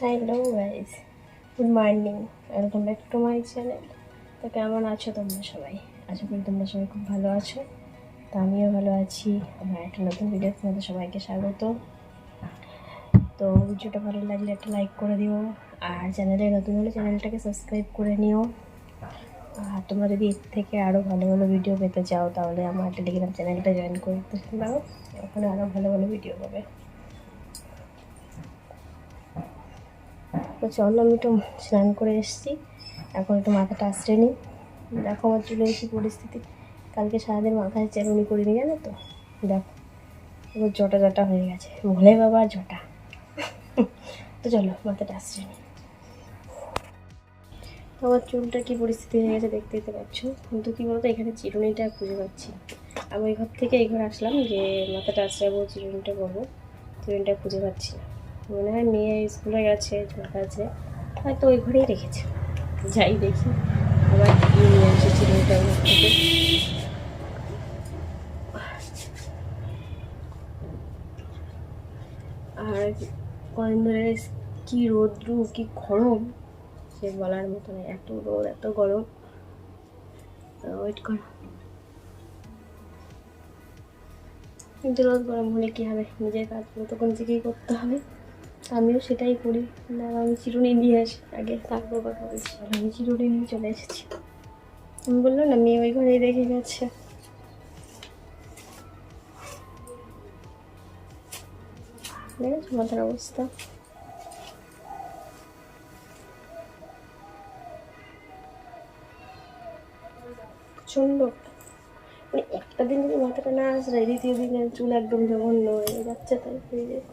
Hello guys, good morning, welcome back to my channel. তো কেমন আছো তোমরা সবাই? আশা করি তোমরা সবাই খুব ভালো আছো। তো আমিও ভালো আছি। আমার একটা নতুন ভিডিও তোমাদের সবাইকে স্বাগত। তো ভিডিওটা ভালো লাগলে একটা লাইক করে দিও, আর চ্যানেলে নতুন হলে চ্যানেলটাকে সাবস্ক্রাইব করে নিও। আর তোমরা যদি এর থেকে আরও ভালো ভালো ভিডিও পেতে চাও তাহলে আমার টেলিগ্রাম চ্যানেলটা জয়েন করতে পারো, ওখানে আরও ভালো ভালো ভিডিও পাবে। তো চলো, আমি একটু স্নান করে এসেছি, এখন একটু মাথাটা আশ্রয় নিই। দেখো আমার চলে এসেছি পরিস্থিতি, কালকে সারাদিন মাথায় চেরুনি করিনি, জানো তো। দেখো এবার জটা জটা হয়ে গেছে, ভোলে বাবার জটা। তো চলো মাথাটা আশ্রয় নিই। তো আমার চুলটা কী পরিস্থিতি হয়ে গেছে দেখতে পাচ্ছ, কিন্তু কী বলতো, এখানে চিরুনিটা খুঁজে পাচ্ছি। আমি ওই ঘর থেকে এই ঘর আসলাম যে মাথাটা আশ্রয় বলছি, চিরুনিটা করবো, চিরুনিটা খুঁজে পাচ্ছি না। মনে হয় মেয়ে স্কুলে গেছে, আছে হয়তো ওই ঘরেই রেখেছে। যাই দেখি, আবার নিয়ে আসে চিরুনিটা ওই ঘর থেকে। আর কদিন ধরে কী রোদ্র কী গরম, সে বলার মতো নয়। এত রোদ এত গরম, ওয়েট কর। কিন্তু রোদ গরম হলে কী হবে, নিজের কাজগুলো তখন নিজেকেই করতে হবে। আমিও সেটাই করি। না, আমি চিরুনি নিয়ে আসি আগে, তারপর কথা বলছি। আমি চিরুনি নিয়ে চলে এসেছি। আমি বললাম না, মেয়ে ওই ঘরেই রেখে গেছে। দেখেছো মাথার অবস্থা। প্রচণ্ড, মানে একটা দিন যদি মাথাটা না আসলে দ্বিতীয় দিনের চুল একদম জঘন্য হয়ে যাচ্ছে, তাই হয়ে যায়।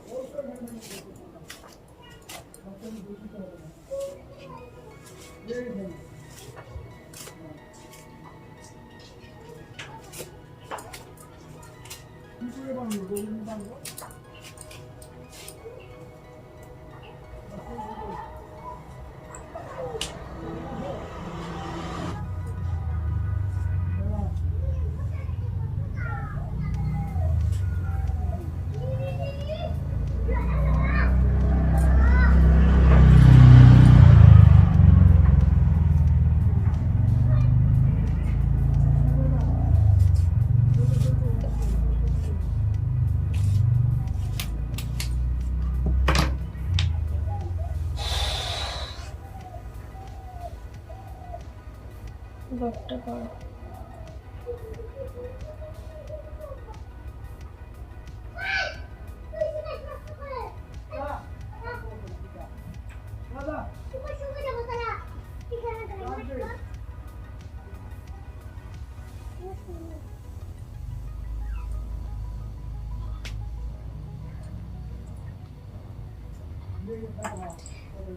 বকটা করো।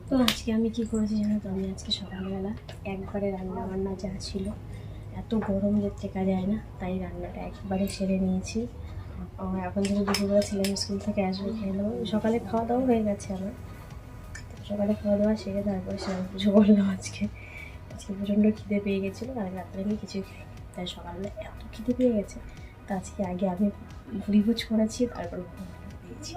তো আজকে আমি কী করেছি জানো তো, আমি আজকে সকালবেলা একবারে রান্না বান্না যা ছিল, এত গরম যে টেকা যায় না, তাই রান্নাটা একবারে সেরে নিয়েছি। এখন যদি দুপুরবেলা ছেলে স্কুল থেকে আসবে, খেয়ে নেবো। সকালে খাওয়া দাওয়া হয়ে গেছে আমার, সকালে খাওয়া দাওয়া সেরে তারপরে স্নান পুজো করলাম। আজকে প্রচণ্ড খিদে পেয়ে গেছিলো, কালকে রাত্রে আমি কিছুই খাই, তাই সকালবেলা এত খিদে পেয়ে গেছে। তো আজকে আগে আমি ভুড়িভোজ করেছি, তারপর দিয়েছি।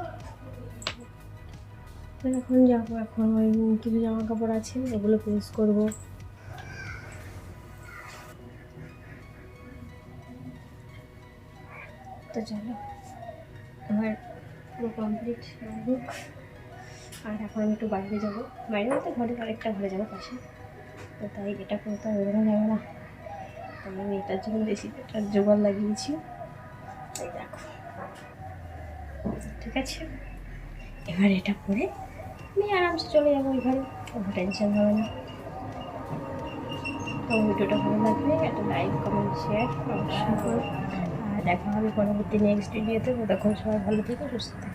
এখন যাবো, এখন ওই কিছু জামা কাপড় আছে, ওগুলো প্রেস করবো। তো চলো, আমার পুরো কমপ্লিট হোক। আর এখন আমি একটু বাইরে যাবো, বাইরে বলতে ঘরে, আরেকটা ঘরে যাবো পাশে। তো তাই এটা করতে হবে, বেরোনো যাবে না। তো আমি এটার জন্য বেশি একটা জোগাড় লাগিয়েছি। তাই দেখো, ঠিক আছে, এবার এটা পরে আমি আরামসে চলে যাবো ওই ঘরে, কোনো টেনশন হবে না। তো ভিডিওটা ভালো লাগলে একটা লাইক কমেন্ট শেয়ার অবশ্যই করো। আর দেখা হবে পরবর্তী নেক্সট ভিডিওতে। তখন সবাই ভালো থেকো, সুস্থ থেকো।